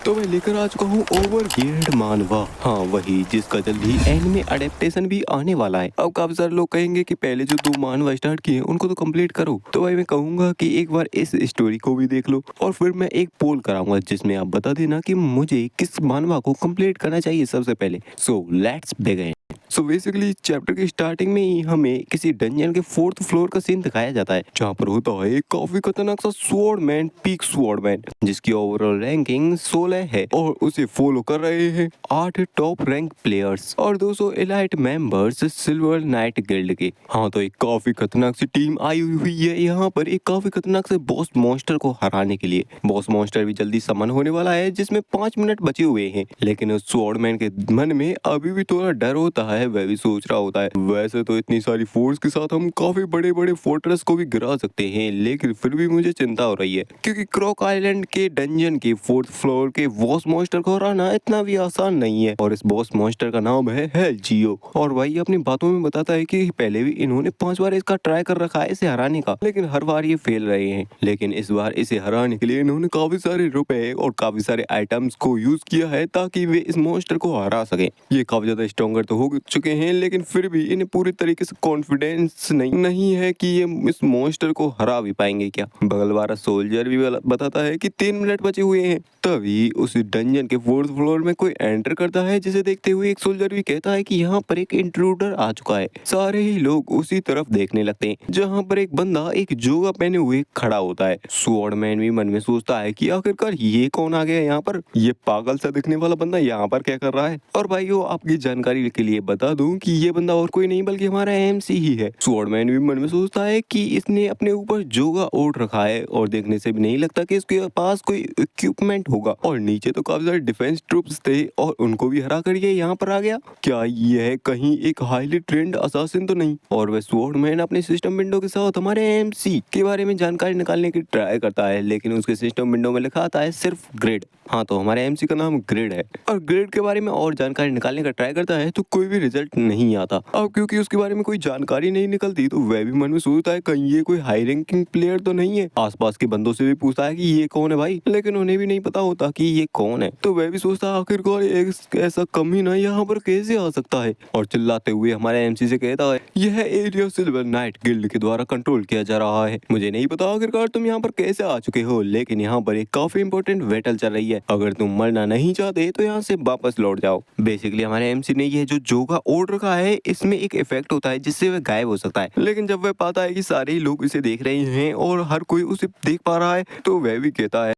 तो मैं लेकर आ चुका हूँ ओवर गियर्ड मानवा। हाँ वही जिसका जल्दी एनिमे अडेप्टेशन भी आने वाला है। अब काफी सारे लोग कहेंगे कि पहले जो 2 मानवा स्टार्ट किए उनको तो कंप्लीट करो। तो भाई मैं कहूंगा कि एक बार इस स्टोरी को भी देख लो और फिर मैं एक पोल कराऊंगा जिसमें आप बता देना कि मुझे किस मानवा को कंप्लीट करना चाहिए सबसे पहले। So let's begin. So basically chapter की स्टार्टिंग में ही हमें किसी डंजन के 4th फ्लोर का सीन दिखाया जाता है जहाँ पर होता है एक काफी खतरनाक सा स्वॉर्डमैन, पीक स्वॉर्डमैन, जिसकी ओवरऑल रैंकिंग 16 है और उसे फॉलो कर रहे हैं 8 टॉप रैंक प्लेयर्स और 200 elite members silver knight guild के। हाँ तो एक काफी खतरनाक सी टीम आई हुई है यहाँ पर एक काफी खतरनाक से बॉस मॉन्स्टर को हराने के लिए। बॉस मॉन्स्टर भी जल्दी समन होने वाला है जिसमें 5 मिनट बचे हुए हैं, लेकिन उस स्वॉर्डमैन के मन में अभी भी थोड़ा डर होता है। वह भी सोच रहा होता है वैसे तो इतनी सारी फोर्स के साथ हम काफी बड़े बड़े फोर्ट्रेस को भी गिरा सकते हैं, लेकिन फिर भी मुझे चिंता हो रही है क्योंकि क्रॉक आइलैंड के डंजन के 4th फ्लोर के बॉस मॉन्स्टर को हराना इतना भी आसान नहीं है। और इस बॉस मॉन्स्टर का नाम है हेल जियो और वही अपनी बातों में बताता है कि पहले भी इन्होंने 5 बार इसका ट्राई कर रखा है इसे हराने का, लेकिन हर बार ये फेल रहे हैं। लेकिन इस बार इसे हराने के लिए इन्होंने काफी सारे रुपए और काफी सारे आइटम्स को यूज किया है ताकि वे इस मॉन्स्टर को हरा सके। ये काफी ज्यादा स्ट्रॉन्गर तो हो चुके हैं, लेकिन फिर भी इन्हें पूरी तरीके से कॉन्फिडेंस नहीं है कि ये इस मॉन्स्टर को हरा भी पाएंगे क्या। बगल वाला सोल्जर भी बताता है कि 3 मिनट बचे हुए हैं। तभी उस डंजन के 4th फ्लोर में कोई एंटर करता है जिसे देखते हुए एक सोल्जर भी कहता है कि यहाँ पर एक इंट्रूडर आ चुका है। सारे ही लोग उसी तरफ देखने लगते हैं जहाँ पर एक बंदा एक जोगा पहने हुए खड़ा होता है। स्वॉर्डमैन भी मन में सोचता है कि आखिरकार ये कौन आ गया यहाँ पर, ये पागल सा दिखने वाला बंदा यहाँ पर क्या कर रहा है। और भाइयों आपकी जानकारी के लिए बता दूं कि ये बंदा और कोई नहीं बल्कि हमारा एमसी ही है। स्वॉर्डमैन भी मन में सोचता है कि इसने अपने ऊपर जोगा ओढ़ रखा है और देखने से भी नहीं लगता कि इसके पास कोई इक्विपमेंट होगा। और नीचे तो काफी सारे डिफेंस ट्रूप्स थे और उनको भी हरा कर ये यहाँ पर आ गया। क्या यह कहीं एक हाईली ट्रेंड असासिन तो नहीं। और वह स्वॉर्डमैन अपने सिस्टम विंडो के साथ हमारे एमसी के बारे में जानकारी निकालने की ट्राई करता है, लेकिन उसके सिस्टम विंडो में लिखा आता है सिर्फ ग्रिड। हाँ तो हमारे एमसी का नाम ग्रिड है और ग्रिड के बारे में और जानकारी निकालने का ट्राई करता है तो कोई भी रिजल्ट नहीं आता। अब क्योंकि उसके बारे में कोई जानकारी नहीं निकलती तो वह भी मन में सोचता है कहीं ये कोई हाई रैंकिंग प्लेयर तो नहीं है। आसपास के बंदों से भी पूछता है कि ये कौन है भाई, लेकिन उन्हें भी नहीं पता होता कि ये कौन है। तो वह भी सोचता है आखिरकार एक ऐसा कमीना यहाँ पर कैसे आ सकता है और चिल्लाते हुए हमारे एमसी से कहता है यह एरिया सिल्वर नाइट गिल्ड के द्वारा कंट्रोल किया जा रहा है। मुझे नहीं पता आखिरकार तुम यहाँ पर कैसे आ चुके हो, लेकिन यहाँ पर एक काफी इंपॉर्टेंट बैटल चल रही है। अगर तुम मरना नहीं चाहते तो यहाँ से वापस लौट जाओ। बेसिकली हमारे एमसी ने ये जो जोगा ओढ़ रखा है इसमें एक इफेक्ट होता है जिससे वह गायब हो सकता है, लेकिन जब वह पाता है कि सारे ही लोग इसे देख रहे हैं और हर कोई उसे देख पा रहा है तो वह भी कहता है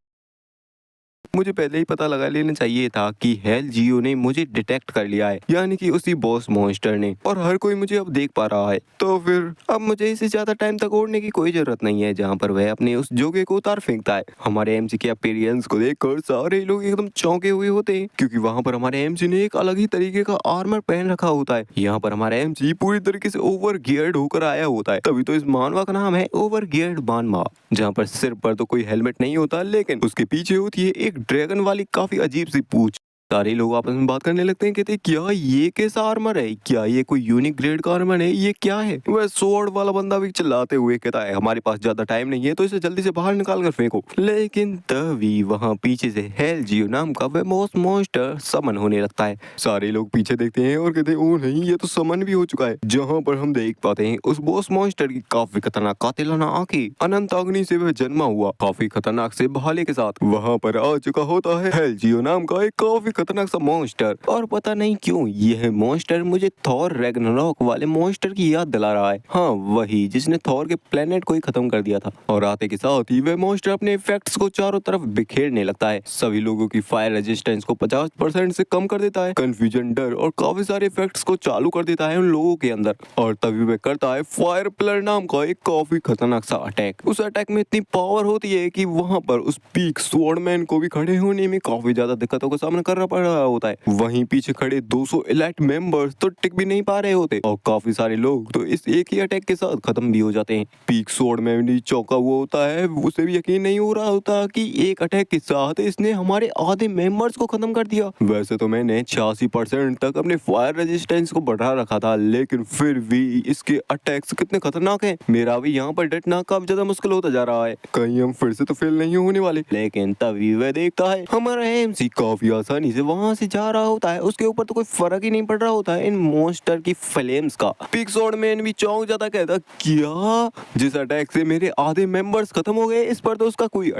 मुझे पहले ही पता लगा लेना चाहिए था कि हेल जियो ने मुझे डिटेक्ट कर लिया है, यानी कि उसी बॉस मॉन्स्टर ने, और हर कोई मुझे अब देख पा रहा है। तो फिर अब मुझे इसे ज्यादा टाइम तक ओढ़ने की कोई जरूरत नहीं है। जहाँ पर वह अपने उस जोगे को उतार फेंकता है। हमारे एमसी के अपीयरेंस को देखकर सारे लोग एकदम चौंके हुए होते हैं क्योंकि वहाँ पर हमारे एमसी ने एक अलग ही तरीके का आर्मर पहन रखा होता है। यहाँ पर हमारा एमसी पूरी तरीके से ओवर गियर्ड होकर आया होता है, तभी तो इस मानवा का नाम है ओवर गियर्ड मानवा। जहाँ पर सिर पर तो कोई हेलमेट नहीं होता, लेकिन उसके पीछे होती है एक ड्रैगन वाली काफी अजीब सी पूंछ। सारे लोग आपस में बात करने लगते हैं, कहते हैं क्या ये कैसा आर्मर है, क्या ये कोई यूनिक ग्रेड का आर्मर है, ये क्या है। वह स्वॉर्ड वाला बंदा भी चिल्लाते हुए कहता है हमारे पास ज्यादा टाइम नहीं है तो इसे जल्दी से बाहर निकाल कर फेंको। लेकिन तभी वहाँ पीछे से हेल जियो नाम का वह बॉस मॉन्स्टर समन होने लगता है। सारे लोग पीछे देखते हैं और कहते हैं ओ नहीं ये तो समन भी हो चुका है। जहाँ पर हम देख पाते हैं उस बॉस मॉन्स्टर की काफी खतरनाक कातिलाना आंखें, अनंत अग्नि से वह जन्मा हुआ काफी खतरनाक से भाले के साथ वहाँ पर आ चुका होता है हेल जियो नाम का एक काफी खतरनाक सा मॉन्स्टर। और पता नहीं क्यों यह मॉन्स्टर मुझे थॉर रैग्नारोक वाले मॉन्स्टर की याद दिला रहा है। हाँ वही जिसने थॉर के प्लेनेट को ही खत्म कर दिया था। और आते के साथ ही वह मॉन्स्टर अपने इफेक्ट्स को चारों तरफ बिखेरने लगता है। सभी लोगों की फायर रेजिस्टेंस को 50% से कम कर देता है, कंफ्यूजन, डर और काफी सारे इफेक्ट्स को चालू कर देता है उन लोगों के अंदर। और तभी वह करता है फायर पिलर नाम का एक काफी खतरनाक सा अटैक। उस अटैक में इतनी पावर होती है कि वहां पर उस पीक स्वॉर्डमैन को भी खड़े होने में काफी ज्यादा दिक्कतों का सामना करना करना पड़ रहा होता है। वहीं पीछे खड़े 200 एलाइट मेंबर्स तो टिक भी नहीं पा रहे होते और काफी सारे लोग तो इस एक ही अटैक के साथ खत्म भी हो जाते हैं। पीक स्वॉर्ड में भी चौंका हुआ होता है, उसे भी यकीन नहीं हो रहा होता कि एक अटैक के साथ इसने हमारे आधे मेंबर्स को खत्म कर दिया। वैसे तो मैंने 86% तक अपने फायर रेजिस्टेंस को बढ़ा रखा था, लेकिन फिर भी इसके अटैक्स कितने खतरनाक हैं। मेरा भी यहाँ पर डटना काफी ज्यादा मुश्किल होता जा रहा है, कहीं हम फिर से तो फेल नहीं होने वाले। लेकिन तभी वह देखता है हमारा एमसी काफी आसानी से वहां से जा रहा होता है, उसके ऊपर तो कोई फर्क ही नहीं पड़ रहा होता है इन मॉन्स्टर की फ्लेम्स का। पिक स्वॉर्ड मैन भी चौंक जाता, कहता क्या, जिस अटैक से मेरे आधे मेंबर्स खत्म हो गए इस पर तो उसका कोई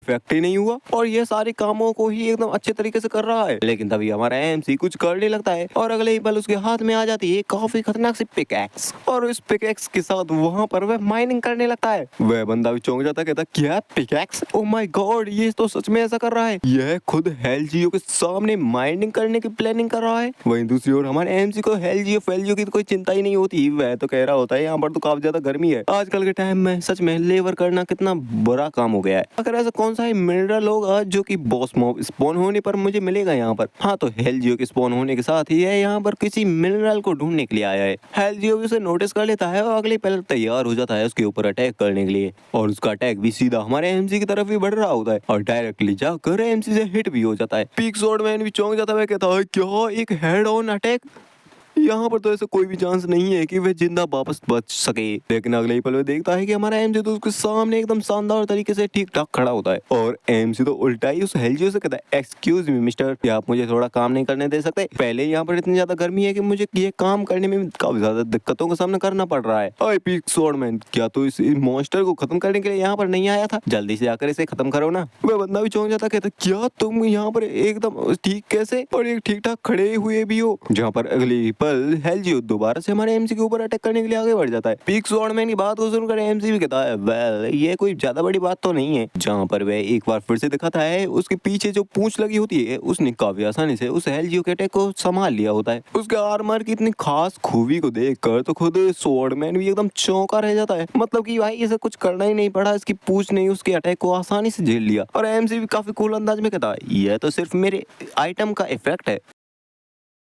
इफेक्ट ही नहीं हुआ और ये सारे कामों को ही एकदम अच्छे तरीके से कर रहा है। लेकिन तभी हमारा एमसी कुछ करने लगता है और अगले ही पल उसके हाथ में आ जाती है काफी खतरनाक सी पिकैक्स और इस पिकैक्स के साथ वहां पर वह माइनिंग करने लगता है। वह बंदा भी चौंक जाता, कहता क्या पिकैक्स, ओ माय गॉड, ये तो सच में ऐसा कर रहा है, यह खुद हेलजियो के सामने माइनिंग करने की प्लानिंग कर रहा है। वहीं दूसरी ओर हमारे एमसी को हेलजियो फेलजियो की तो कोई चिंता ही नहीं होती, वह तो कह रहा होता है यहाँ पर तो काफी ज्यादा गर्मी है, आजकल के टाइम में सच में लेबर करना कितना बुरा काम हो गया है। अगर ऐसा कौन सा मिनरल होगा जो कि बॉस मॉब स्पॉन होने पर मुझे मिलेगा यहाँ पर। हाँ, तो हेलजियो के स्पॉन होने के साथ ही है यहाँ पर किसी मिनरल को ढूंढने के लिए आया है। हेलजियो भी उसे नोटिस कर लेता है और अगले पल तैयार हो जाता है उसके ऊपर अटैक करने के लिए और उसका अटैक भी सीधा हमारे एमसी की तरफ ही बढ़ रहा होता है और डायरेक्टली जाकर एमसी से हिट भी हो जाता है। पीक स्वॉर्ड मैन भी चौंक जाता है, कहता है क्या एक हेड ऑन अटैक, यहाँ पर तो ऐसा कोई भी चांस नहीं है कि वह जिंदा वापस बच सके। लेकिन अगले ही पल वह देखता है कि हमारा एमसी तो उसके सामने एकदम शानदार तरीके से ठीक ठाक खड़ा होता है और एमसी तो उल्टा ही उस हेलजियो से कहता है एक्सक्यूज मी मिस्टर, क्या आप मुझे थोड़ा काम नहीं करने दे सकते, पहले यहाँ पर इतनी ज्यादा गर्मी है कि मुझे ये काम करने में काफी ज्यादा दिक्कतों का सामना करना पड़ रहा है। ओए पीक स्वॉर्डमैन, क्या तो इस मॉन्स्टर को खत्म करने के लिए यहाँ पर नहीं आया था, जल्दी से आकर इसे खत्म करो ना। वह बंदा भी चौंक जाता, कहता क्या तुम यहाँ पर एकदम ठीक कैसे और एक ठीक ठाक खड़े हुए भी हो, जहाँ पर अगले पल हेलजियो दोबारा से हमारे एमसी के ऊपर अटैक करने के लिए आगे बढ़ जाता है। पीक स्वॉर्डमैन की बात को सुनकर एमसी भी कहता है वेल ये कोई ज्यादा बड़ी बात तो नहीं है, जहां पर वह एक बार फिर से दिखाता है उसके पीछे जो पूंछ लगी होती है उसने काफी आसानी से उस हेलजियो के अटैक को संभाल लिया होता है। उसके आर्मर की इतनी खास खूबी को देखकर तो खुद स्वॉर्डमैन भी एकदम चौंका रह जाता है, मतलब कि भाई इसे कुछ करना ही नहीं पड़ा, इसकी पूंछ ने उसके अटैक को आसानी से झेल लिया। और एमसी भी काफी कूल अंदाज में कहता है यह तो सिर्फ मेरे आइटम का इफेक्ट है।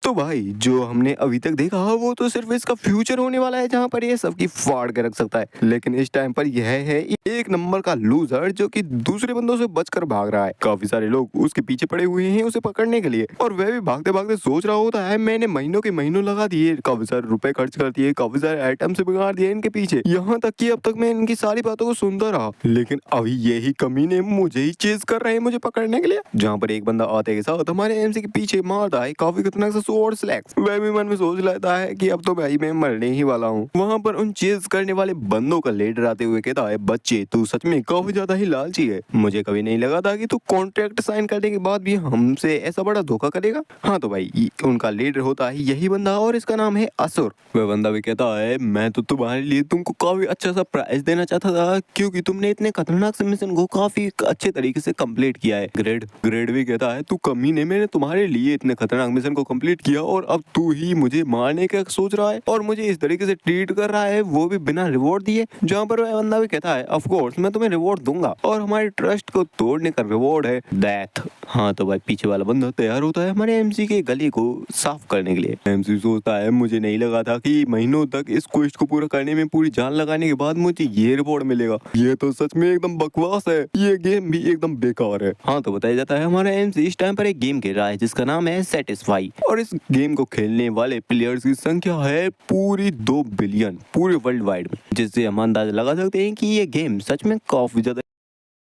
तो भाई जो हमने अभी तक देखा वो तो सिर्फ इसका फ्यूचर होने वाला है जहाँ पर ये सबकी फाड़ के रख सकता है, लेकिन इस टाइम पर यह है एक नंबर का लूजर जो कि दूसरे बंदों से बचकर भाग रहा है। काफी सारे लोग उसके पीछे पड़े हुए हैं उसे पकड़ने के लिए और वह भी भागते भागते सोच रहा होता है मैंने महीनों के महीनों लगा दिए, काफी सारे रुपए खर्च कर दिए, काफी सारे आइटम से बिगाड़ दिए इनके पीछे, यहाँ तक कि अब तक मैं इनकी सारी बातों को सुनता रहा, लेकिन अभी यही कमीने मुझे ही चेज कर रहे हैं मुझे पकड़ने के लिए। जहाँ पर एक बंदा आते के साथ हमारे एमसी के पीछे मारता है काफी खतरनाक सा स्वॉर्ड स्लैक्स। वह भी मन में सोच लेता है कि अब तो भाई मैं मरने ही वाला हूँ। वहाँ पर उन चेज करने वाले बंदों का लीडर आते हुए कहता है बच्चे तू सच में काफी ज्यादा ही लालची है, मुझे कभी नहीं लगा था कि तू कॉन्ट्रैक्ट साइन करने के बाद भी हमसे ऐसा बड़ा धोखा करेगा। हाँ तो भाई उनका लीडर होता है यही बंदा और इसका नाम है असुर। वह बंदा भी कहता है मैं तो तुम्हारे लिए तुमको काफी अच्छा सा प्राइज देना चाहता था क्योंकि तुमने इतने खतरनाक से मिशन को काफी अच्छे तरीके से कंप्लीट किया है। ग्रेड भी कहता है तू कमीने, मैंने तुम्हारे लिए इतने खतरनाक मिशन को कंप्लीट किया और अब तू ही मुझे मारने का सोच रहा है और मुझे इस तरीके से ट्रीट कर रहा है वो भी बिना रिवॉर्ड दिए। जहाँ पर वह बंदा भी कहता है ऑफ कोर्स मैं तुम्हें रिवॉर्ड दूंगा और हमारे ट्रस्ट को तोड़ने का रिवॉर्ड है डेथ। हाँ तो भाई पीछे वाला बंदा तैयार होता है हमारे एमसी के गली को साफ करने के लिए। एमसी सोचता है मुझे नहीं लगा था कि महीनों तक इस क्वेस्ट को पूरा करने में पूरी जान लगाने के बाद मुझे ये रिवॉर्ड मिलेगा, ये तो सच में एकदम बकवास है, ये गेम भी एकदम बेकार है। हाँ तो बताया जाता है हमारा एमसी इस टाइम पर एक गेम खेल रहा है जिसका नाम है सेटिस्फाई और इस गेम को खेलने वाले प्लेयर्स की संख्या है पूरी 2 बिलियन पूरे वर्ल्ड वाइड में, जिससे हम अंदाजा लगा सकते हैं कि ये गेम सच में काफी ज्यादा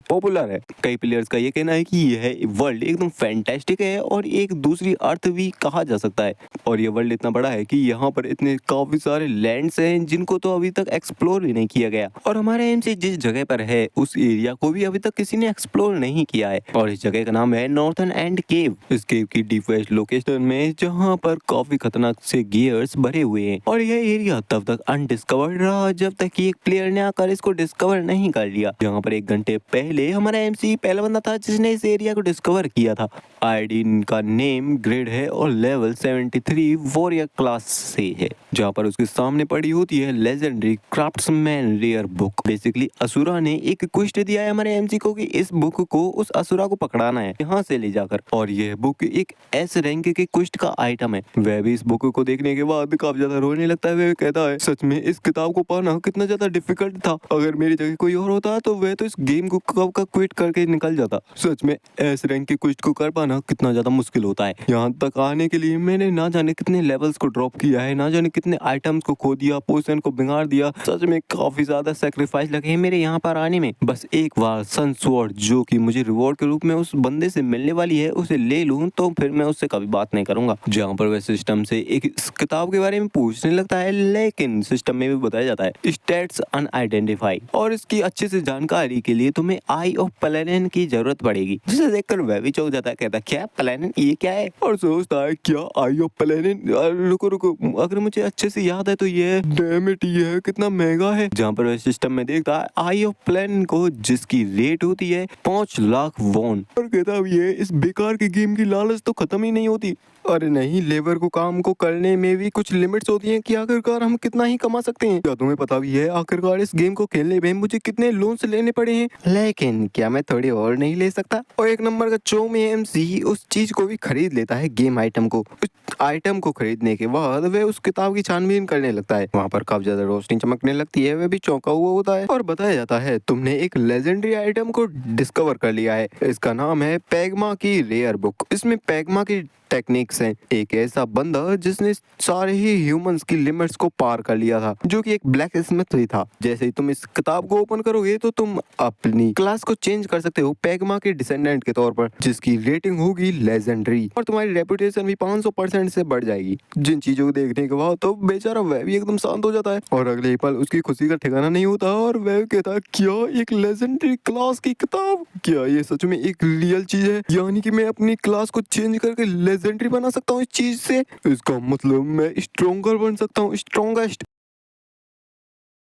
पॉपुलर है। कई प्लेयर्स का ये कहना है कि यह वर्ल्ड एकदम फैंटास्टिक है और एक दूसरी अर्थ भी कहा जा सकता है और ये वर्ल्ड इतना बड़ा है कि यहाँ पर इतने काफी सारे लैंड्स हैं जिनको तो अभी तक एक्सप्लोर भी नहीं किया गया और हमारे एमसी जिस जगह पर है उस एरिया को भी अभी तक किसी ने एक्सप्लोर नहीं किया है और इस जगह का नाम है नॉर्थन एंड केव। इस केव की डीपेस्ट लोकेशन में जहाँ पर काफी खतरनाक से गियर्स भरे हुए हैं और यह एरिया तब तक अनडिस्कवर्ड रहा जब तक कि एक प्लेयर ने आकर इसको डिस्कवर नहीं कर लिया। जहाँ पर 1 घंटे पहले हमारा एमसी पहला बंदा था जिसने इस एरिया को डिस्कवर किया था। आईडी का नेम ग्रेड है और लेवल 73 वॉरियर क्लास से है, जहाँ पर उसके सामने पड़ी होती है legendary craftsman rare book. Basically Asura ने एक क्वेस्ट दिया है हमारे एमसी को कि इस बुक को उस असुरा को पकड़ाना है यहाँ से ले जाकर, और यह बुक एक एस रैंक के क्वेस्ट का आइटम है। वह भी इस बुक को देखने के बाद काफी ज्यादा रोने लगता है। वह कहता है सच में इस किताब को पाना कितना ज्यादा डिफिकल्ट था, अगर मेरी जगह कोई और होता तो वह तो इस गेम को कब का क्विट करके निकल जाता। सच में एस रैंक के क्वेस्ट को कर पाना कितना ज्यादा मुश्किल होता है। यहाँ तक आने के लिए मैंने ना जाने कितने लेवल्स को ड्रॉप किया है, ना जाने कितने आइटम्स को खो दिया, पोजीशन को बिगाड़ दिया। सच में काफी ज्यादा सैक्रिफाइस लगे हैं मेरे यहाँ पर आने में। बस एक बार सन स्वॉर्ड जो कि मुझे रिवॉर्ड के रूप में उस बंदे से मिलने वाली है उसे ले लूं तो फिर मैं उससे कभी बात नहीं करूंगा। जहाँ पर वह सिस्टम से एक किताब के बारे में पूछने लगता है, लेकिन सिस्टम में भी बताया जाता है स्टेट्स अनआइडेंटिफाई, और इसकी अच्छे से जानकारी के लिए तुम्हें आई ऑफ प्लेनेन की जरूरत पड़ेगी। जिसे देखकर वह भी चौंक जाता है, कहता क्या प्लेनेन, ये क्या है, और सोचता है क्या आई ऑफ प्लेनेन, रुको रुको अगर मुझे अच्छे से याद है तो ये डैम इट ये है कितना महंगा है। जहाँ पर वह सिस्टम में देखता है आई ऑफ प्लेनेन को जिसकी रेट होती है 5 लाख वॉन, और कहता है ये इस बेकार की गेम की लालच तो खत्म ही नहीं होती। अरे नहीं, लेबर को काम को करने में भी कुछ लिमिट्स होती हैं कि आखिरकार हम कितना ही कमा सकते हैं। क्या तुम्हें पता भी है आखिरकार इस गेम को खेलने में मुझे कितने लोन्स लेने पड़े हैं, लेकिन क्या मैं थोड़ी और नहीं ले सकता। और एक नंबर का चो में एमसी उस चीज को भी खरीद लेता है, गेम आइटम को। उस आइटम को खरीदने के बाद वह उस किताब की छानबीन करने लगता है। वहाँ पर काफी ज्यादा रोशनी चमकने लगती है, वह भी चौंका हुआ होता है और बताया जाता है तुमने एक लेजेंडरी आइटम को डिस्कवर कर लिया है। इसका नाम है पैगमा की रेयर बुक। इसमें पैगमा की टेक्निक्स हैं। एक ऐसा बंदा जिसने सारे ही ह्यूमंस की लिमिट्स को पार कर लिया था, जो कि एक ब्लैक स्मिथ भी था। जैसे ही तुम इस किताब को ओपन करोगे तो तुम अपनी क्लास को चेंज कर सकते हो पैगमा के डिसेंडेंट के तौर पर, जिसकी रेटिंग होगी लेजेंडरी, और तुम्हारी रेपुटेशन भी 500% से बढ़ जाएगी। जिन चीजों को देखने के बाद तो बेचारा वह भी एकदम शांत हो जाता है, और अगले ही पल उसकी खुशी का ठिकाना नहीं होता और वह कहता है क्या एक लेजेंडरी क्लास की किताब, क्या ये सच में एक रियल चीज है, यानी कि मैं अपनी क्लास को चेंज करके लेजेंडरी बना सकता हूँ इस चीज से। इसका मतलब मैं स्ट्रॉन्गर बन सकता हूँ, स्ट्रॉन्गेस्ट।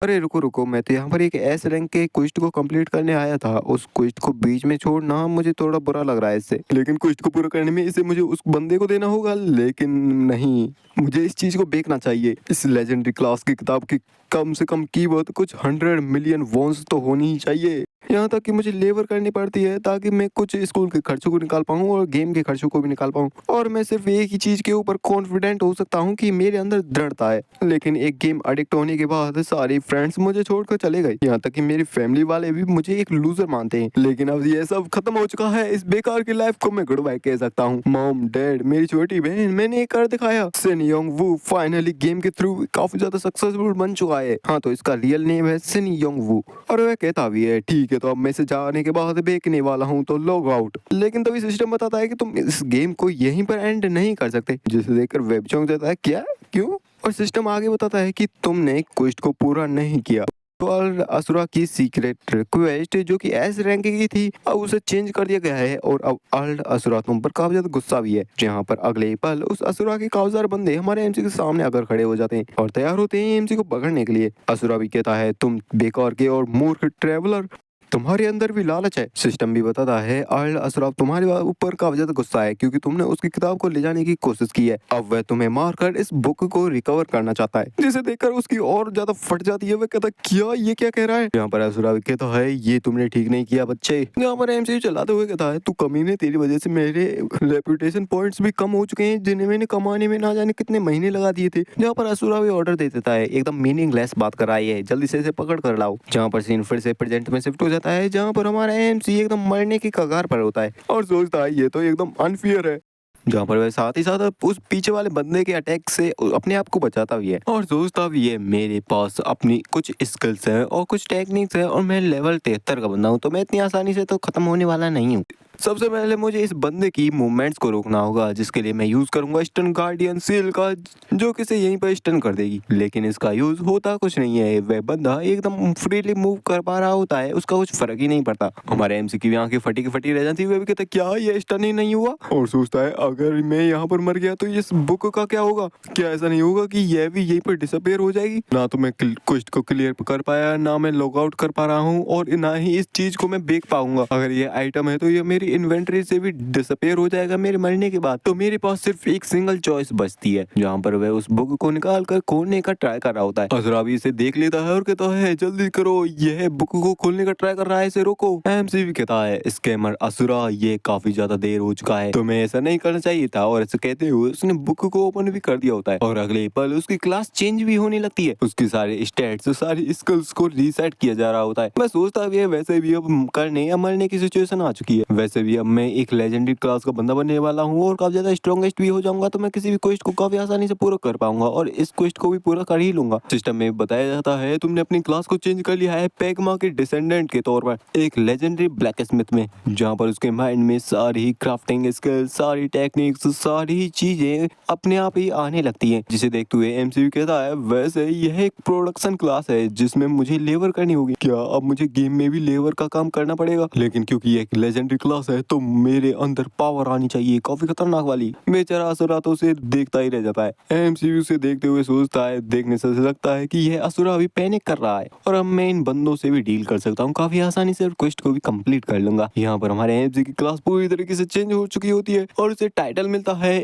अरे रुको रुको, मैं तो यहाँ पर एक एस रैंक के क्विस्ट को कंप्लीट करने आया था। उस क्विस्ट को बीच में छोड़ना मुझे थोड़ा बुरा लग रहा है इससे, लेकिन क्विस्ट को पूरा करने में इसे मुझे उस बंदे को देना होगा। लेकिन नहीं, मुझे इस चीज को बेचना चाहिए। इस लेजेंडरी क्लास की किताब की कम से कम कीमत कुछ 100 मिलियन वॉन्स तो होनी ही चाहिए। यहाँ तक कि मुझे लेबर करनी पड़ती है ताकि मैं कुछ स्कूल के खर्चों को निकाल पाऊँ और गेम के खर्चों को भी निकाल पाऊँ। और मैं सिर्फ एक ही चीज के ऊपर कॉन्फिडेंट हो सकता हूँ कि मेरे अंदर दृढ़ता है। लेकिन एक गेम एडिक्ट होने के बाद सारे फ्रेंड्स मुझे छोड़कर चले गए, यहाँ तक कि मेरी फैमिली वाले भी मुझे एक लूजर मानते हैं। लेकिन अब ये सब खत्म हो चुका है, इस बेकार की लाइफ को मैं गुड बाय कह सकता हूँ। मॉम, डैड, मेरी छोटी बहन, मैंने एक कर दिखाया। सिन योंग वू फाइनली गेम के थ्रू काफी ज्यादा सक्सेसफुल बन चुका है। हाँ, तो इसका रियल नेम है सिन योंग वू, और वह कहता भी है ठीक है तो अब मैं से जाने के बाद बेचने वाला हूँ तो लॉग आउट। लेकिन तभी सिस्टम बताता है कि तुम इस गेम को यहीं पर एंड नहीं कर सकते, जिसे देखकर वेब चौंक जाता है क्या, क्यों। और सिस्टम आगे बताता है कि तुमने क्वेस्ट को पूरा नहीं किया। और असुरा की सीक्रेट रिक्वेस्ट जो कि एस रैंक की थी, अब उसे चेंज कर दिया गया है, और अब अल्ड असुरा तुम पर काफी ज्यादा गुस्सा भी है। जहाँ पर अगले पल उस असुरा के काफी सारे बंदे हमारे एमसी के सामने आकर खड़े हो जाते हैं और तैयार होते हैं एमसी को पकड़ने के लिए। असुरा भी कहता है तुम बेकार के और मूर्ख ट्रेवलर, तुम्हारे अंदर भी लालच है। सिस्टम भी बताता है अर्ल असराफ तुम्हारे ऊपर काफी ज्यादा गुस्सा है क्योंकि तुमने उसकी किताब को ले जाने की कोशिश की है। अब वह तुम्हें मारकर इस बुक को रिकवर करना चाहता है, जिसे देखकर उसकी और ज्यादा फट जाती है। वह कहता क्या, ये क्या कह रहा है। यहाँ पर असुरा भी कहता है ये तुमने ठीक नहीं किया बच्चे। यहाँ पर एमसीयू चलाते हुए कहता है तू कमीने, तेरी वजह से मेरे रेपुटेशन पॉइंट्स भी कम हो चुके हैं जिन्हें मैंने कमाने में ना जाने कितने महीने लगा दिए थे। यहाँ पर असुरा भी ऑर्डर दे देता है, एकदम मीनिंगलेस बात कर रहा है, जल्दी से इसे पकड़ कर लाओ। जहाँ पर सीन फिर से प्रेजेंट में शिफ्ट हो जाता है, जहाँ पर हमारा एमसी एकदम मरने की कगार पर होता है और सोचता है ये तो एकदम अनफेयर है। जहाँ पर वह साथ ही साथ उस पीछे वाले बंदे के अटैक से अपने आप को बचाता भी है और सोचता भी है मेरे पास अपनी कुछ स्किल्स हैं और कुछ टेक्निक्स हैं और मैं लेवल 73 का बंदा हूँ, तो मैं इतनी आसानी से तो खत्म होने वाला नहीं हूँ। सबसे पहले मुझे इस बंदे की मूवमेंट्स को रोकना होगा, जिसके लिए मैं यूज करूंगा स्टन गार्डियन सील का, जो किसे यहीं पर स्टन कर देगी। लेकिन इसका यूज होता कुछ नहीं है, वह बंदा एकदम फ्रीली मूव कर पा रहा होता है, उसका कुछ फर्क ही नहीं पड़ता। हमारे एमसी की आंखें फटी की फटी रह जाती है, वह भी कहता क्या ये स्टन ही नहीं हुआ, और सोचता है अगर मैं यहाँ पर मर गया तो इस बुक का क्या होगा। क्या ऐसा नहीं होगा कि यह भी यहीं पर डिसअपेयर हो जाएगी। ना तो मैं क्वेस्ट को क्लियर कर पाया, ना मैं लॉग आउट कर पा रहा हूँ, और ना ही इस चीज को मैं बेच पाऊंगा। अगर ये आइटम है तो ये मेरी इन्वेंटरी से भी डिसअपेयर हो जाएगा मेरे मरने के बाद। तो मेरे पास सिर्फ एक सिंगल चॉइस बचती है, जहाँ पर वह उस बुक को निकाल कर खोलने का ट्राई कर रहा होता है। असुरा भी इसे देख लेता है और कहता है जल्दी करो, यह बुक को खोलने का ट्राई कर रहा है, इसे रोको। एमसी भी कहता है स्कैमर असुरा, ये काफी ज्यादा देर हो चुका है, तुम्हें ऐसा नहीं करना चाहिए था। और ऐसे कहते हुए उसने बुक को ओपन भी कर दिया होता है और अगले पल उसकी क्लास चेंज भी होने लगती है। उसकी सारे स्टैट्स, सारी स्किल्स को रीसेट किया जा रहा होता है। मैं सोचता भी है वैसे भी अब करने या मरने की सिचुएशन आ चुकी है। वैसे भी अब मैं एक लेजेंडरी क्लास का बंदा बनने वाला हूँ और काफी ज्यादा स्ट्रॉन्गेस्ट भी हो जाऊंगा, तो मैं किसी भी क्वेस्ट को काफी आसानी से पूरा कर पाऊंगा और इस क्वेस्ट को भी पूरा कर ही लूंगा। सिस्टम में बताया जाता है तुमने अपनी क्लास को चेंज कर लिया है पैगमा के डिसेंडेंट के तौर पर एक लेजेंडरी ब्लैक स्मिथ में, जहाँ पर उसके माइंड में सारी क्राफ्टिंग स्किल्स, सारी टेक्निक्स, सारी चीजें अपने आप ही आने लगती हैं। जिसे देखते हुए एमसीयू कहता है वैसे यह एक प्रोडक्शन क्लास है जिसमें मुझे लेबर करनी होगी। क्या अब मुझे गेम में भी लेबर का काम करना पड़ेगा? लेकिन क्योंकि ये एक लेजेंडरी क्लास है तो मेरे अंदर पावर आनी चाहिए काफी खतरनाक वाली। बेचारा असुरा तो उसे देखता ही रह जाता है। एमसीयू से देखते हुए सोचता है, देखने से लगता है कि यह असुरा अभी पैनिक कर रहा है और अब मैं इन बंदों से भी डील कर सकता हूँ काफी आसानी से और क्वेस्ट को भी कंप्लीट कर लूंगा। यहाँ पर हमारे एमसी की क्लास पूरी तरीके से चेंज हो चुकी होती है और उसे टाइटल मिलता है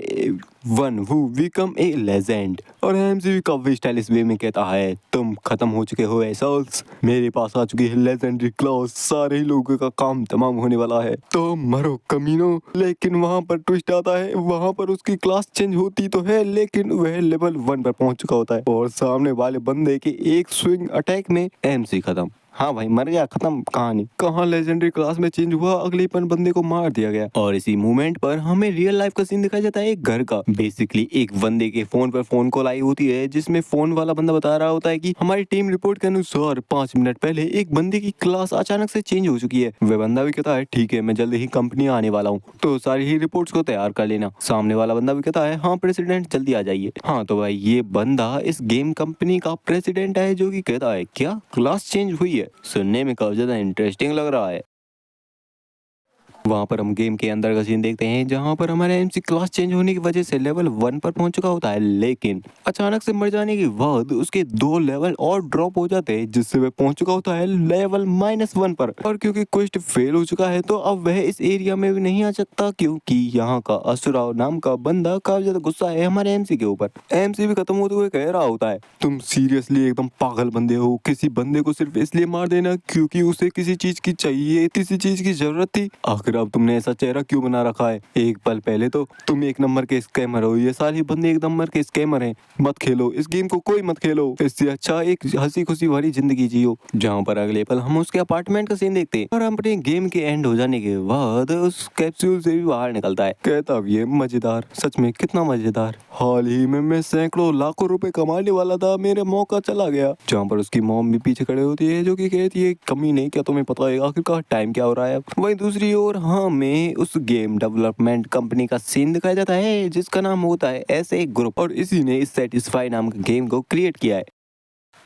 one who become a legend. और एमसी काफी स्टाइलिश वे में कहता है तुम खत्म हो चुके हो एसोल्स, मेरे पास आ चुकी है लेजेंडरी क्लास, सारे ही लोगों का काम तमाम होने वाला है, तो मरो कमीनो। लेकिन वहाँ पर ट्विस्ट आता है, वहाँ पर उसकी क्लास चेंज होती तो है लेकिन वह लेवल 1 पर पहुंच चुका होता है और सामने वाले बंदे के एक स्विंग अटैक में एमसी खत्म। हाँ भाई मर गया, खत्म कहानी। कहाँ लेजेंडरी क्लास में चेंज हुआ, अगले पल बंदे को मार दिया गया। और इसी मूवमेंट पर हमें रियल लाइफ का सीन दिखाया जाता है एक घर का। बेसिकली एक बंदे के फोन पर फोन कॉल आई होती है जिसमें फोन वाला बंदा बता रहा होता है कि हमारी टीम रिपोर्ट के अनुसार 5 मिनट पहले एक बंदे की क्लास अचानक से चेंज हो चुकी है। वह बंदा भी कहता है ठीक है मैं जल्द ही कंपनी आने वाला हूँ, तो सारी ही रिपोर्ट्स को तैयार कर लेना। सामने वाला बंदा भी कहता है हाँ प्रेसिडेंट जल्दी आ जाइए। हाँ तो भाई ये बंदा इस गेम कंपनी का प्रेसिडेंट है जो कि कहता है क्या क्लास चेंज हुई है, सुनने में काफी ज्यादा इंटरेस्टिंग लग रहा है। वहाँ पर हम गेम के अंदर का सीन देखते हैं जहाँ पर हमारा एमसी क्लास चेंज होने की वजह से लेवल 1 पर पहुंच चुका होता है, लेकिन अचानक से मर जाने के बाद उसके 2 लेवल और ड्रॉप हो जाते हैं जिससे वह पहुंच चुका होता है लेवल -1 पर। और क्योंकि क्वेस्ट फेल हो चुका है तो अब वह इस एरिया में भी नहीं आ सकता क्योंकि यहाँ का असुरा नाम का बंदा काफी ज्यादा गुस्सा है हमारे एमसी के ऊपर। एमसी भी खत्म होते हुए कह रहा होता है तुम सीरियसली एकदम पागल बंदे हो, किसी बंदे को सिर्फ इसलिए मार देना क्योंकि उसे किसी चीज की चाहिए, किसी चीज की जरूरत थी। आखिर अब तुमने ऐसा चेहरा क्यों बना रखा है? एक पल पहले तो तुम एक नंबर के स्कैमर हो, ये सारे बंदे एक नंबर के स्कैमर हैं। मत खेलो इस गेम को, कोई मत खेलो, इससे अच्छा एक हंसी खुशी भरी जिंदगी जियो। जहाँ पर अगले पल हम उसके अपार्टमेंट का सीन देखते हैं और हम अपने गेम के एंड हो जाने के बाद उस कैप्सूल से भी बाहर निकलता है। कहता भी ये मजेदार, सच में कितना मजेदार, हाल ही में मैं सैकड़ों लाखों रुपए कमाने वाला था, मेरा मौका चला गया। जहाँ पर उसकी मॉम भी पीछे खड़े होती है जो कि कहती है कमी नहीं, क्या तुम्हें पता है आखिरकार टाइम क्या हो रहा है। वहीं दूसरी ओर हमें उस गेम डेवलपमेंट कंपनी का सीन दिखाया जाता है जिसका नाम होता है ऐसे ग्रुप और इसी ने इस सेटिस्फाई नाम के गेम को क्रिएट किया है।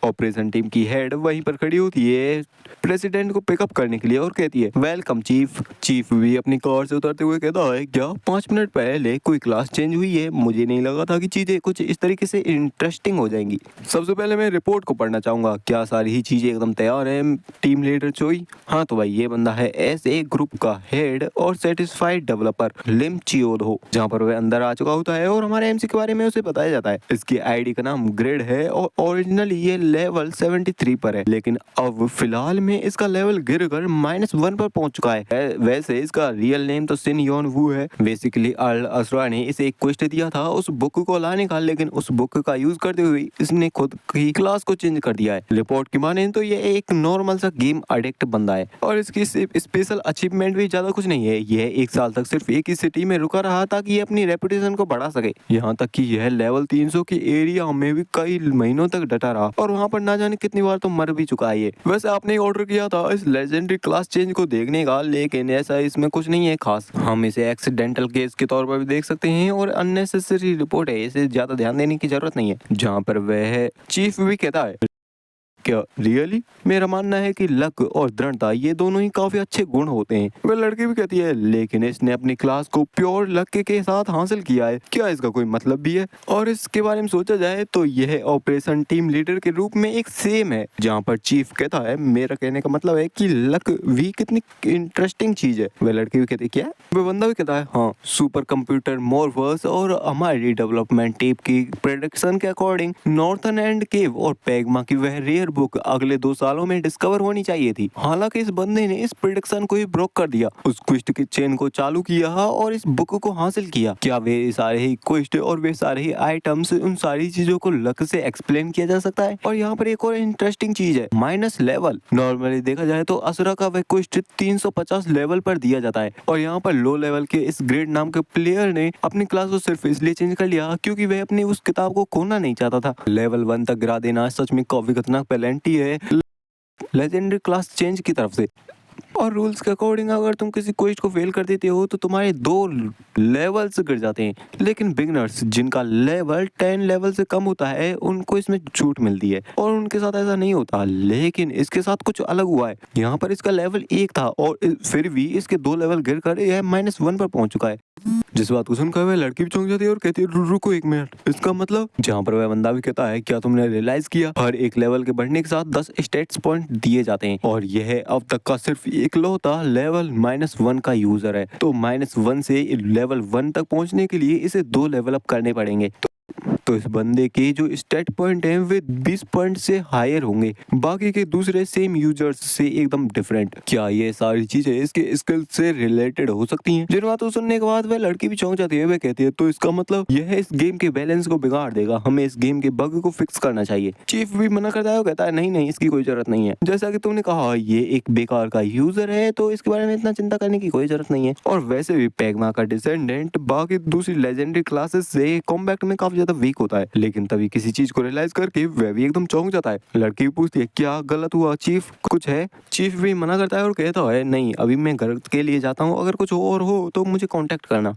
ऑपरेशन टीम की हेड वहीं पर खड़ी होती है प्रेसिडेंट को पिकअप करने के लिए और कहती है वेलकम चीफ। चीफ भी अपनी कार से उतरते हुए कहता है क्या 5 मिनट पहले कोई क्लास चेंज हुई है? मुझे नहीं लगा था कि चीजें कुछ इस तरीके से इंटरेस्टिंग हो जाएंगी। सबसे पहले मैं रिपोर्ट को पढ़ना चाहूंगा, क्या सारी ही चीजें एकदम तैयार है टीम लीडर चोई? हाँ तो भाई ये बंदा है ऐसे ग्रुप का हेड और सेटिस्फाइड डेवलपर लिम चियोदो, जहाँ पर वह अंदर आ चुका होता है और हमारे एमसी के बारे में उसे बताया जाता है। इसकी आईडी का नाम ग्रेड है और ओरिजिनली ये लेवल 73 पर है, लेकिन अब फिलहाल में इसका लेवल गिरकर -1 पर पहुंच चुका है। वैसे इसका रियल नेम तो सिन योन वू है। बेसिकली अल असरा ने इसे एक क्वेस्ट दिया था उस बुक को लाने का, लेकिन उस बुक का यूज करते हुए इसने खुद की क्लास को चेंज कर दिया है। रिपोर्ट की माने तो ये एक नॉर्मल सा गेम एडिक्ट बंदा है और इसकी स्पेशल अचीवमेंट भी ज्यादा कुछ नहीं है। यह 1 साल तक सिर्फ एक ही सिटी में रुका रहा ताकि ये अपनी रेपुटेशन को बढ़ा सके। यहाँ तक कि यह लेवल 300 की एरिया में भी कई महीनों तक डटा रहा और वहाँ पर ना जाने कितनी बार तो मर भी चुका है ये। वैसे आपने ऑर्डर किया था इस लेजेंडरी क्लास चेंज को देखने का, लेकिन ऐसा इसमें कुछ नहीं है खास। हम इसे एक्सीडेंटल केस के तौर पर भी देख सकते हैं और अननेसेसरी रिपोर्ट है, इसे ज्यादा ध्यान देने की जरूरत नहीं है। जहाँ पर वह चीफ भी कहता है क्या रियली? मेरा मानना है कि लक और दृढ़ता ये दोनों ही काफी अच्छे गुण होते हैं। वह लड़की भी कहती है लेकिन इसने अपनी क्लास को प्योर लक के साथ हासिल किया है, क्या इसका कोई मतलब भी है? और इसके बारे में सोचा जाए तो यह ऑपरेशन टीम लीडर के रूप में एक सेम है, जहाँ पर चीफ कहता है मेरा कहने का मतलब है कि लक भी कितनी इंटरेस्टिंग चीज है। वह लड़की भी कहती है क्या? वह बंदा भी कहता है हाँ, सुपर कंप्यूटर मोरवर्स और हमारी डेवलपमेंट टीम की प्रेडिक्शन के अकॉर्डिंग नॉर्थन एंड केव और पैगमा की वह रेयर बुक अगले 2 सालों में डिस्कवर होनी चाहिए थी। हालांकि इस बंदे ने इस प्रेडिक्शन को ही ब्रोक कर दिया, उस क्विस्ट की चेन को चालू किया और इस बुक को हासिल किया। क्या वे सारे ही क्विस्ट और वे सारे ही आइटम्स, उन सारी चीजों को लक से एक्सप्लेन किया जा सकता है? और यहाँ पर एक और इंटरेस्टिंग चीज है, माइनस लेवल। नॉर्मली देखा जाए तो असुरा का वह क्विस्ट 350 लेवल पर दिया जाता है और यहाँ पर लो लेवल के इस ग्रेड नाम के प्लेयर ने अपनी क्लास को सिर्फ इसलिए चेंज कर लिया क्योंकि वह अपनी उस किताब को खोना नहीं चाहता था। लेवल 1 तक गिरा देना सच में काफी खतरनाक पेनल्टी है लेजेंडरी क्लास चेंज की तरफ से। और रूल्स के अकॉर्डिंग अगर तुम किसी क्वेस्ट को फेल कर देते हो तो तुम्हारे 2 लेवल्स गिर जाते हैं, लेकिन बिगनर्स जिनका लेवल 10 लेवल से कम होता है उनको इसमें छूट मिलती है और उनके साथ ऐसा नहीं होता। लेकिन इसके साथ कुछ अलग हुआ है, यहाँ पर इसका लेवल 1 था और फिर भी इसके 2 लेवल गिर कर यह -1 पर पहुंच चुका है। जिस बात को सुनकर वह लड़की भी चौंक जाती है और कहती है रुको 1 मिनट, इसका मतलब? जहाँ पर वह बंदा भी कहता है क्या तुमने रियलाइज किया हर एक लेवल के बढ़ने के साथ 10 स्टेट्स पॉइंट दिए जाते हैं और यह अब तक का सिर्फ इकलौता लेवल -1 का यूजर है। तो -1 से लेवल 1 तक पहुंचने के लिए इसे 2 लेवल अप करने पड़ेंगे। तो इस बंदे के जो स्टेट पॉइंट हैं वे 20 पॉइंट से हायर होंगे, बाकी के दूसरे सेम यूजर्स से एकदम डिफरेंट। क्या ये सारी चीजें इसके स्किल से रिलेटेड हो सकती हैं? जिन बातों सुनने के बाद वह लड़की भी चौंक जाती है। वह कहती है तो इसका मतलब यह इस गेम के बैलेंस को बिगाड़ देगा, हमें इस गेम के बग को फिक्स करना चाहिए। चीफ भी मना करता है और कहता है नहीं नहीं, इसकी कोई जरूरत नहीं है। जैसा कि तुमने कहा ये एक बेकार का यूजर है तो इसके बारे में इतना चिंता करने की कोई जरूरत नहीं है। और वैसे भी पैगमा का डिसेंडेंट बाकी दूसरी लेजेंडरी क्लासेस से कॉम्बैट में काफी ज्यादा वीक होता है। लेकिन तभी किसी चीज को रियलाइज करके वह भी एकदम चौंक जाता है। लड़की भी पूछती है क्या गलत हुआ चीफ, कुछ है? चीफ भी मना करता है और कहता है नहीं, अभी मैं घर के लिए जाता हूँ, अगर कुछ और हो तो मुझे कांटेक्ट करना।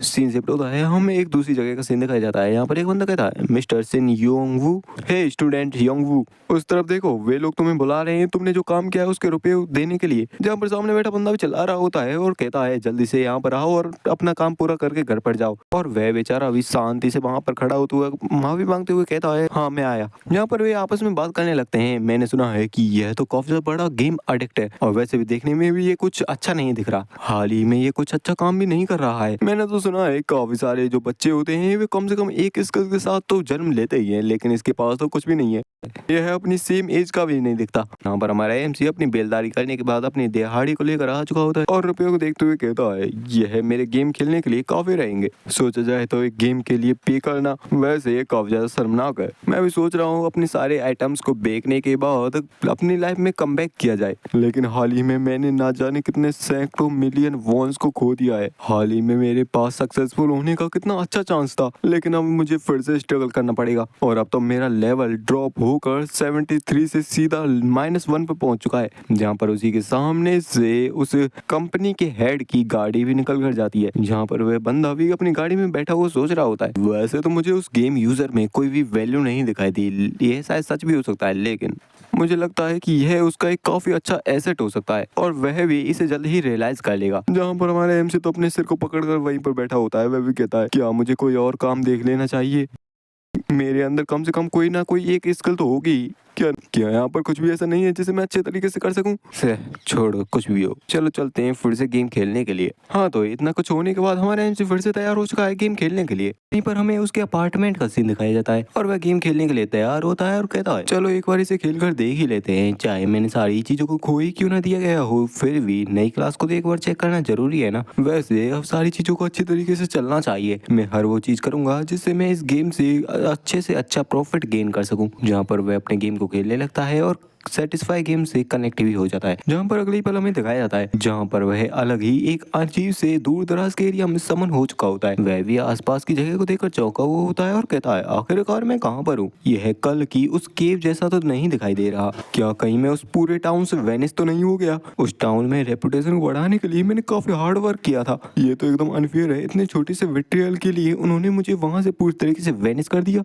सीन शिफ्ट होता है, हमें एक दूसरी जगह का सीन दिखाया जाता है। यहाँ पर एक बंदा कहता है मिस्टर सिन योंगवू, हे स्टूडेंट योंगवू, उस तरफ देखो, वे लोग तुम्हें बुला रहे हैं, तुमने जो काम किया है उसके रुपए देने के लिए। जहाँ पर सामने बैठा बंदा भी चिल्ला रहा होता है और कहता है जल्दी से यहाँ पर आओ और अपना काम पूरा करके घर पर जाओ। और वह बेचारा अभी शांति से वहाँ पर खड़ा होते हुए माफी मांगते हुए कहता है हाँ मैं आया। यहाँ पर वे आपस में बात करने लगते हैं। मैंने सुना है कि यह तो काफी ज्यादा बड़ा गेम एडिक्ट है और वैसे भी देखने में भी ये कुछ अच्छा नहीं दिख रहा, हाल ही में ये कुछ अच्छा काम भी नहीं कर रहा है। मैंने तो सुना है काफी सारे जो बच्चे होते हैं वे कम से कम एक स्किल के साथ तो जन्म लेते ही हैं, लेकिन इसके पास तो कुछ भी नहीं है। यह अपनी सेम एज का भी नहीं दिखता। यहाँ पर हमारा एमसी अपनी बेलदारी करने के बाद अपनी दिहाड़ी को लेकर आ चुका होता है और रुपयों को देखते हुए कहता है यह मेरे गेम खेलने के लिए काफी रहेंगे। सोचा जाए तो एक गेम के लिए पे करना वैसे काफी ज्यादा शर्मनाक है। मैं भी सोच रहा हूँ अपने सारे आइटम्स को बेचने के बाद अपनी लाइफ में कमबैक किया जाए, लेकिन हाल ही में मैंने ना जाने कितने सैकड़ों मिलियन वॉन्स को खो दिया है। हाल ही में मेरे पास सक्सेसफुल होने का कितना अच्छा चांस था, लेकिन अब मुझे फिर से स्ट्रगल करना पड़ेगा और अब तो मेरा लेवल ड्रॉप होकर 73 से सीधा -1 पर पहुंच चुका है। जहां पर उसी के सामने से उस कंपनी के हेड की गाड़ी भी निकल कर जाती है, जहां पर वह बंदा भी अपनी गाड़ी में बैठा हुआ सोच रहा होता है। वैसे तो मुझे उस गेम यूजर में कोई भी वैल्यू नहीं दिखाई दी, यह शायद सच भी हो सकता है, लेकिन मुझे लगता है कि यह उसका एक काफी अच्छा एसेट हो सकता है और वह भी इसे जल्द ही रियलाइज कर लेगा। जहाँ पर हमारा एमसी तो अपने सिर को पकड़कर वहीं पर बैठा होता है। वह भी कहता है क्या मुझे कोई और काम देख लेना चाहिए, मेरे अंदर कम से कम कोई ना कोई एक स्किल तो होगी। क्या क्या यहाँ पर कुछ भी ऐसा नहीं है जिसे मैं अच्छे तरीके से कर सकूं? छोड़ो कुछ भी हो, चलो चलते हैं फिर से गेम खेलने के लिए। हाँ तो इतना कुछ होने के बाद हमारा एमसी फिर से तैयार हो चुका है गेम खेलने के लिए। यहीं पर हमें उसके अपार्टमेंट का सीन दिखाया जाता है और वह गेम खेलने के लिए तैयार होता है और कहता है चलो एक बार इसे खेल कर देख ही लेते हैं, चाहे मैंने सारी चीजों को खो ही क्यों ना दिया गया हो, फिर भी नई क्लास को तो एक बार चेक करना जरूरी है ना। वैसे अब सारी चीजों को अच्छी तरीके से चलना चाहिए। मैं हर वो चीज करूंगा जिससे मैं इस गेम से अच्छा प्रॉफिट गेन कर सकूं। जहाँ पर वह अपने गेम को खेलने लगता है और सेटिस्फाई गेम से कनेक्ट भी हो जाता है। जहाँ पर अगली पल हमें दिखाया जाता है जहाँ पर वह अलग ही एक अजीब से दूर दराज के एरिया में समन हो चुका होता है। वह भी आसपास की जगह को देखकर चौंका हुआ होता है और कहता है आखिरकार मैं कहाँ पर हूँ, यह कल की उस केव जैसा तो नहीं दिखाई दे रहा, क्या कहीं मैं उस पूरे टाउन से वेनिस तो नहीं हो गया? उस टाउन में रेपुटेशन को बढ़ाने के लिए मैंने काफी हार्ड वर्क किया था, ये तो एकदम अनफेयर है, इतने छोटे से विट्रियल के लिए उन्होंने मुझे वहां से पूरी तरीके से वेनिस कर दिया।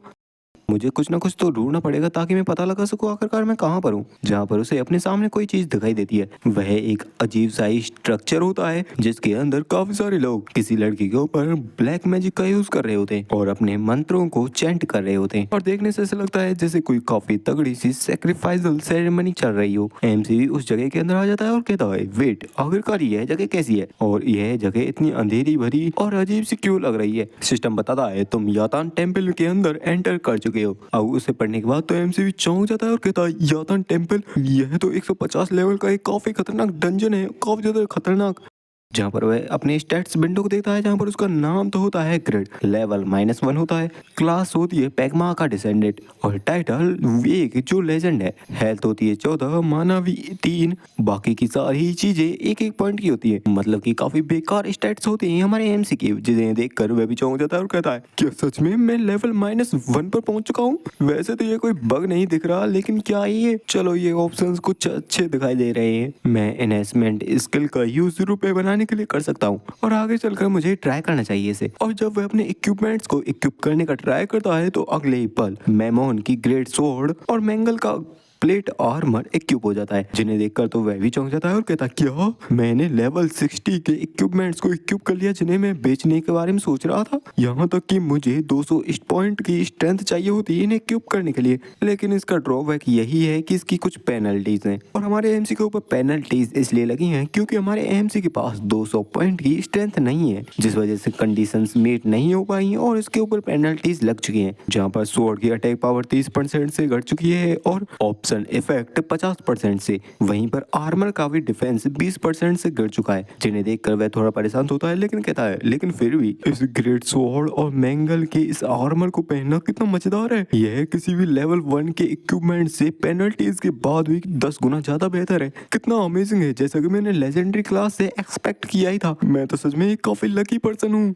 मुझे कुछ ना कुछ तो ढूंढना पड़ेगा ताकि मैं पता लगा सकूं आखिरकार मैं कहाँ पर हूँ। जहाँ पर उसे अपने सामने कोई चीज दिखाई देती है, वह एक अजीब सा स्ट्रक्चर होता है जिसके अंदर काफी सारे लोग किसी लड़की के ऊपर ब्लैक मैजिक का यूज कर रहे होते हैं और अपने मंत्रों को चैंट कर रहे होते हैं। और देखने से ऐसा लगता है जैसे कोई काफी तगड़ी सी सेक्रीफाइसल सेरेमनी चल रही हो। एमसीवी उस जगह के अंदर आ जाता है और कहता है, वेट, आखिरकार यह जगह कैसी है और यह जगह इतनी अंधेरी भरी और अजीब सी क्यों लग रही है। सिस्टम बताता है, तुम यातान टेम्पल के अंदर एंटर कर चुके हो। अब उसे पढ़ने के बाद तो एमसीवी चौंक जाता है और कहता है, यातान टेम्पल, यह तो 150 लेवल का एक काफी खतरनाक डंजन है, काफी ज्यादा खतरनाक। जहाँ पर वह अपने स्टैट्स विंडो को देखता है, जहाँ पर उसका नाम तो होता है ग्रेड, लेवल -1 होता है, क्लास होती है पैगमा का डिसेंडेंट और टाइटल वेग जो लेजेंड है, हेल्थ होती है 14, मानवी 3, बाकी की सारी चीजें एक एक पॉइंट की होती है। मतलब कि काफी बेकार स्टैट्स होते हैं हमारे एमसी के, जिन्हें देखकर वह भी चौंक जाता है और कहता है, क्या सच में मैं लेवल -1 पर पहुंच चुका हूँ? वैसे तो ये कोई बग नहीं दिख रहा, लेकिन क्या ये, चलो ये ऑप्शंस कुछ अच्छे दिखाई दे रहे हैं। मैं एनहेंसमेंट स्किल का यूज रुपए बनाने के लिए कर सकता हूँ और आगे चलकर मुझे ट्राई करना चाहिए इसे। और जब वह अपने इक्विपमेंट्स को इक्विप करने का ट्राई करता है तो अगले ही पल मैमोन की ग्रेट स्वॉर्ड और मैंगल का प्लेट आर्मर इक्विप हो जाता है, जिन्हें देखकर तो वह भी चौंक जाता है और कहता है, क्या मैंने लेवल 60 के इक्विपमेंट्स को इक्विप कर लिया जिन्हें मैं बेचने के बारे में सोच रहा था? यहाँ तक कि मुझे 200 पॉइंट की स्ट्रेंथ चाहिए होती है इन्हें इक्विप करने के लिए। लेकिन इसका ड्रॉबैक यही है कि इसकी कुछ पेनल्टीज हैं और हमारे एमसी के ऊपर पेनल्टीज इसलिए लगी हैं क्योंकि हमारे एमसी के पास 200 पॉइंट की स्ट्रेंथ नहीं है, जिस वजह से कंडीशंस मीट नहीं हो पाई और इसके ऊपर पेनल्टीज लग चुकी हैं। जहाँ पर स्वॉर्ड की अटैक पावर 30% से घट चुकी है और ऑप्शन इफेक्ट 50% से, वहीं पर आर्मर का भी डिफेंस 20% से गिर चुका है, जिन्हें देखकर वह थोड़ा परेशान होता है, लेकिन कहता है, लेकिन फिर भी इस ग्रेट स्वॉर्ड और मैंगल के इस आर्मर को पहनना कितना मजेदार है। यह किसी भी लेवल 1 के इक्विपमेंट से पेनल्टीज के बाद भी 10 गुना ज्यादा बेहतर है। कितना अमेजिंग है, जैसा कि मैंने लेजेंडरी क्लास से एक्सपेक्ट किया ही था। मैं तो सच में एक काफी लकी पर्सन हूँ।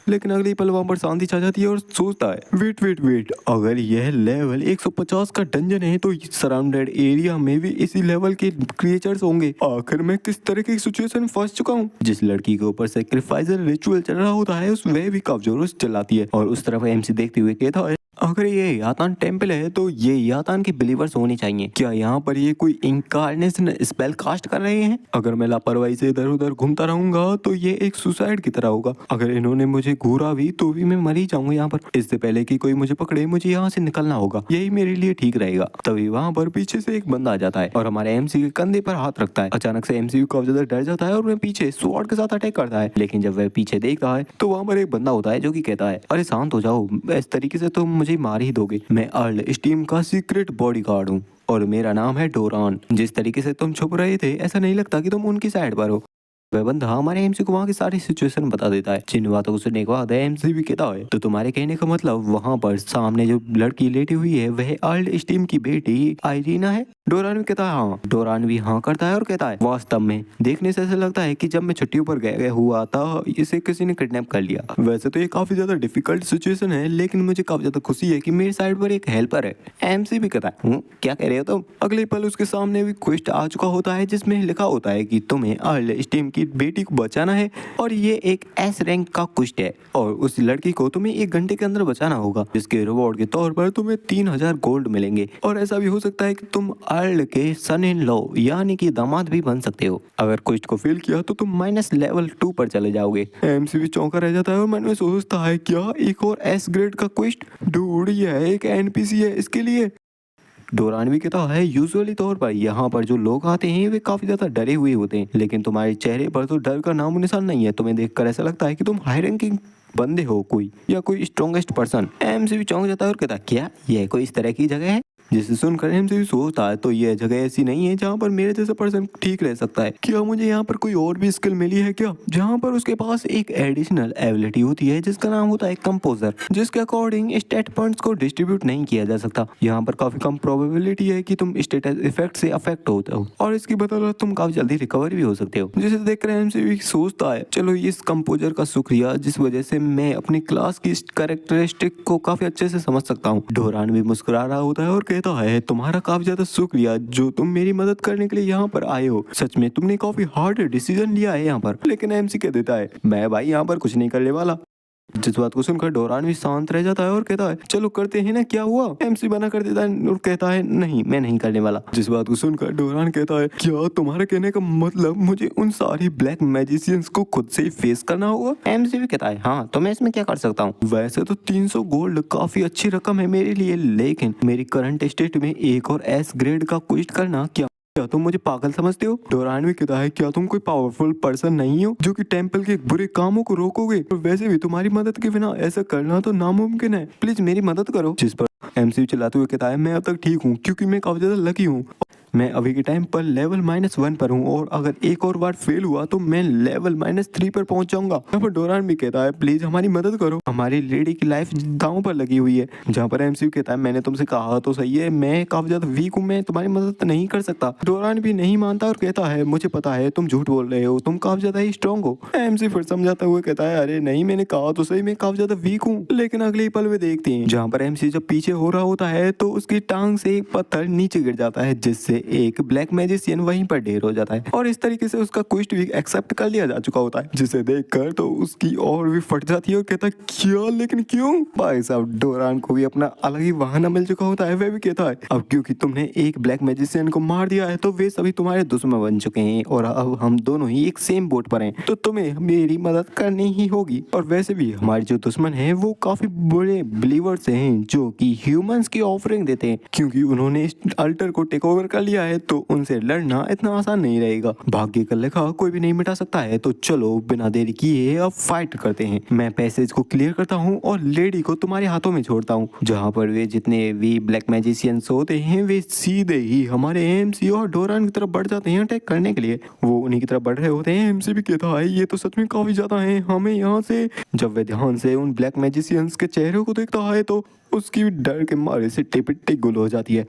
लेकिन अगले पल वहां पर शांति छा जाती है और सोचता है, वेट वेट वेट, अगर यह लेवल 150 का डंजन है तो सराउंडेड एरिया में भी इसी लेवल के क्रिएचर्स होंगे। आखिर मैं किस तरह की सिचुएशन में फंस चुका हूँ? जिस लड़की के ऊपर सेक्रीफाइसर रिचुअल चल रहा होता है उस वह भी कमजोर चलाती है और उस तरफ एमसी देखते हुए कहता है, अगर ये यातान टेम्पल है तो ये यातान के बिलीवर्स होने चाहिए। क्या यहाँ पर ये कोई इंकारनेशन स्पेल कास्ट कर रहे हैं? अगर मैं लापरवाही से इधर उधर घूमता रहूंगा तो ये एक सुसाइड की तरह होगा। अगर इन्होंने मुझे घूरा भी तो भी मैं मर ही जाऊंगा यहाँ पर। इससे पहले कि कोई मुझे पकड़े मुझे यहाँ से निकलना होगा, यही मेरे लिए ठीक रहेगा। तभी वहाँ पर पीछे से एक बंदा आ जाता है और हमारे एमसी के कंधे पर हाथ रखता है। अचानक से एमसी काफी ज्यादा डर जाता है और वह पीछे स्वॉर्ड के साथ अटैक करता है। लेकिन जब वह पीछे देखता है तो वहाँ पर एक बंदा होता है जो कि कहता है, अरे शांत हो जाओ, इस तरीके से तुम मुझे मार ही दोगे। मैं अर्ल स्टीम का सीक्रेट बॉडीगार्ड हूँ और मेरा नाम है डोरान। जिस तरीके से तुम छुप रहे थे ऐसा नहीं लगता कि तुम उनकी साइड पर हो। वह बंदा हमारे एमसी को वहाँ की सारी सिचुएशन बता देता है, जिन बातों को सुनने के बाद एमसी भी कहता है, तो तुम्हारे कहने का मतलब वहाँ पर सामने जो लड़की लेटी हुई है वह अर्ल स्टीम की बेटी आइरीना है? डोरान भी कहता है हाँ। डोरान भी हाँ करता है और कहता है, वास्तव में देखने से ऐसा लगता है कि जब मैं छुट्टियों पर गया हुआ था इसे किसी ने किडनैप कर लिया। वैसे तो ये काफी ज्यादा डिफिकल्ट सिचुएशन है, लेकिन मुझे काफी ज्यादा खुशी है कि मेरी साइड पर एक हेल्पर है। एमसी भी कहता है, क्या कह रहे हो तुम? अगले पल उसके सामने भी क्वेस्ट आ चुका होता है जिसमें लिखा होता है कि तुम्हें अर्ल स्टीम की बेटी को बचाना है और ये एक एस रैंक का क्वेस्ट है और उस लड़की को तुम्हें 1 घंटे के अंदर बचाना होगा, जिसके रिवॉर्ड के तौर पर तुम्हें 3000 गोल्ड मिलेंगे। और ऐसा भी हो सकता है कि तुम अर्ल के सन इन लॉ यानी कि दामाद भी बन सकते हो। अगर क्वेस्ट को फेल किया तो तुम -level 2 पर चले जाओगे। एमसी भी चौंका रह जाता है और मन में सोचता है, क्या एक और एस ग्रेड का क्वेस्ट? डूड, यह एक एनपीसी है इसके लिए। डोरान भी कहता है, यूजुअली तौर पर यहाँ पर जो लोग आते हैं वे काफी ज्यादा डरे हुए होते हैं, लेकिन तुम्हारे चेहरे पर तो डर का नामो निशान नहीं है। तुम्हें देखकर ऐसा लगता है कि तुम हाई रैंकिंग बंदे हो कोई, या कोई स्ट्रॉन्गेस्ट पर्सन। एमसी भी चौंक जाता है और कहता, क्या यह कोई इस तरह की जगह है? जिसे सुनकर एमसी भी सोचता है, तो यह जगह ऐसी नहीं है जहाँ पर मेरे जैसा पर्सन ठीक रह सकता है। क्या मुझे यहाँ पर कोई और भी स्किल मिली है क्या? जहाँ पर उसके पास एक एडिशनल एबिलिटी होती है जिसका नाम होता है कंपोजर, जिसके अकॉर्डिंग स्टेट पॉइंट्स को डिस्ट्रीब्यूट नहीं किया जा सकता। यहाँ पर काफी कम प्रोबेबिलिटी है कि तुम स्टेटस इफेक्ट से अफेक्ट होते हो और इसकी बदौलत तुम काफी जल्दी रिकवर भी हो सकते हो। जिसे देखकर एमसी भी सोचता है, चलो इस कंपोजर का शुक्रिया जिस वजह से मैं अपनी क्लास की कैरेक्टरिस्टिक को काफी अच्छे से समझ सकता हूँ। डोरान भी मुस्कुरा रहा होता है और कहता है, तुम्हारा काफी ज्यादा शुक्रिया जो तुम मेरी मदद करने के लिए यहाँ पर आए हो। सच में तुमने काफी हार्ड डिसीजन लिया है यहाँ पर। लेकिन एमसी कह देता है, मैं भाई यहाँ पर कुछ नहीं करने वाला। जिस बात को सुनकर डोरान भी शांत रह जाता है और कहता है चलो करते हैं ना, क्या हुआ। एमसी बना कर देता है और कहता है नहीं, मैं नहीं करने वाला। जिस बात को सुनकर डोरान कहता है क्या तुम्हारे कहने का मतलब मुझे उन सारे ब्लैक मैजिशियंस को खुद से ही फेस करना होगा। एमसी भी कहता है हाँ, तो मैं इसमें क्या कर सकता हूँ। वैसे तो 300 गोल्ड काफी अच्छी रकम है मेरे लिए, लेकिन मेरी करंट स्टेट में एक और एस ग्रेड का क्वेस्ट करना क्या तुम मुझे पागल समझते हो। डोरान भी कहता है क्या तुम कोई पावरफुल पर्सन नहीं हो जो कि टेंपल के बुरे कामों को रोकोगे, और वैसे भी तुम्हारी मदद के बिना ऐसा करना तो नामुमकिन है, प्लीज मेरी मदद करो। जिस पर एमसी चिल्लाते हुए कहता है मैं अब तक ठीक हूँ क्योंकि मैं काफी ज्यादा लकी हूँ। मैं अभी के टाइम पर लेवल -1 पर हूँ और अगर एक और बार फेल हुआ तो मैं लेवल -3 पर पहुंच जाऊंगा। यहाँ पर डोरान भी कहता है प्लीज हमारी मदद करो, हमारी लेडी की लाइफ दांव पर लगी हुई है। जहाँ पर एमसी कहता है मैंने तुमसे कहा तो सही है, मैं काफी ज्यादा वीक हूँ, मैं तुम्हारी मदद नहीं कर सकता। डोरान भी नहीं मानता और कहता है मुझे पता है तुम झूठ बोल रहे हो, तुम काफी ज्यादा ही स्ट्रॉन्ग हो। एमसी फिर समझाता हुआ कहता है अरे नहीं, मैंने कहा तो सही मैं काफी ज्यादा वीक हूँ। लेकिन अगले ही पल वे देखते हैं जहाँ पर एमसी जब पीछे हो रहा होता है तो उसकी टांग से एक पत्थर नीचे गिर जाता है, जिससे एक ब्लैक मैजिशियन वहीं पर ढेर हो जाता है और इस तरीके से उसका क्वेस्ट भी एक्सेप्ट कर लिया जा चुका होता है। जिसे देखकर तो उसकी और भी फट जाती है और कहता है क्या, लेकिन क्यों। भाई साहब डोरान को भी अपना अलग ही बहाना मिल चुका होता है। वह भी कहता है अब क्योंकि तुमने एक ब्लैक मैजिशियन को मार दिया है तो वे सभी तुम्हारे दुश्मन बन चुके हैं और अब हम दोनों ही एक सेम बोट पर हैं, तो तुम्हें मेरी मदद करनी ही होगी। और वैसे भी हमारे जो दुश्मन है वो काफी बड़े बिलीवर्स हैं जो कि ह्यूमंस की ऑफरिंग देते हैं, क्योंकि उन्होंने इस अल्टर को टेक ओवर कर लिया है तो उनसे लड़ना इतना आसान नहीं रहेगा। भाग्य का लेखा कोई भी नहीं मिटा सकता है, तो चलो बिना देरी किए अब फाइट करते हैं। मैं पैसेज को क्लियर करता हूँ और लेडी को तुम्हारे हाथों में छोड़ता हूँ। जहाँ पर वे जितने भी ब्लैक मैजिशियंस होते हैं वे सीधे ही हमारे एमसी और डोरान की तरफ बढ़ जाते हैं अटैक करने के लिए। वो उन्हीं की तरफ बढ़ रहे होते हैं। एमसी भी कहता है ये तो सच में काफी ज्यादा है, हमें यहाँ से। जब वे ध्यान से उन ब्लैक मैजिशियंस के चेहरे को देखता है तो उसकी डर के मारे से टिप गुल हो जाती है।